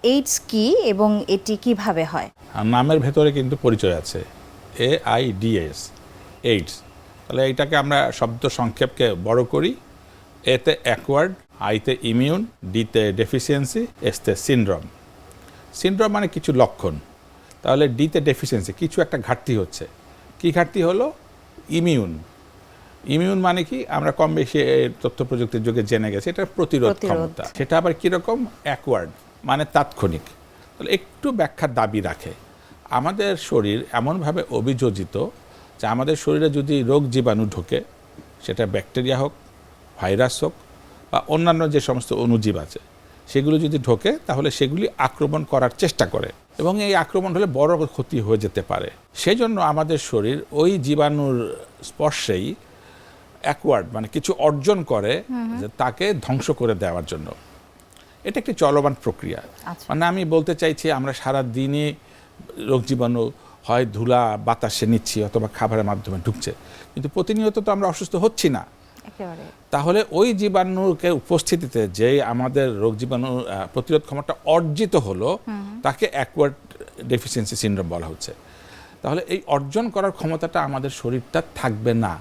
AIDS কি এবং এটি কিভাবে হয়? আর নামের ভেতরে কিন্তু পরিচয় আছে, AIDS, এইডস। তাহলে এইটাকে আমরা শব্দ সংক্ষেপকে বড় করি, এতে অ্যাকওয়ার্ড, আইতে ইমিউন, ডিতে ডেফিসিয়েন্সি, এসতে সিনড্রোম। সিনড্রোম মানে কিছু লক্ষণ, তাহলে ডিতে ডেফিসিয়েন্সি, কিছু একটা ঘাটতি হচ্ছে। কি ঘাটতি হলো? ইমিউন। ইমিউন মানে কি, আমরা কম বেশি তথ্য প্রযুক্তির যুগে জেনে গেছি, এটা প্রতিরোধ ক্ষমতা। সেটা আবার কীরকম? অ্যাকওয়ার্ড মানে তাৎক্ষণিক। তাহলে একটু ব্যাখ্যার দাবি রাখে। আমাদের শরীর এমনভাবে অভিযোজিত যে আমাদের শরীরে যদি রোগ জীবাণু ঢোকে, সেটা ব্যাকটেরিয়া হোক, ভাইরাস হোক বা অন্যান্য যে সমস্ত অণুজীব আছে, সেগুলো যদি ঢোকে তাহলে সেগুলি আক্রমণ করার চেষ্টা করে এবং এই আক্রমণ হলে বড় ক্ষতি হয়ে যেতে পারে। সেই জন্য আমাদের শরীর ওই জীবাণুর স্পর্শেই অ্যাকওয়ার্ড মানে কিছু অর্জন করে যে তাকে ধ্বংস করে দেওয়ার জন্য। এটা একটি চলমান প্রক্রিয়া। মানে আমি বলতে চাইছি, আমরা সারা দিনই রোগ জীবাণু হয় ধুলা বাতাসে নিচ্ছি অথবা খাবারের মাধ্যমে ঢুকছে, কিন্তু প্রতিনিয়ত তো আমরা অসুস্থ হচ্ছি না। তাহলে ওই জীবাণুকে উপস্থিতিতে যে আমাদের রোগ জীবাণু প্রতিরোধ ক্ষমতা অর্জিত হলো, তাকে অ্যাকওয়ার্ড ডেফিসিয়েন্সি সিনড্রোম বলা হচ্ছে। তাহলে এই অর্জন করার ক্ষমতাটা আমাদের শরীরটা থাকবে না।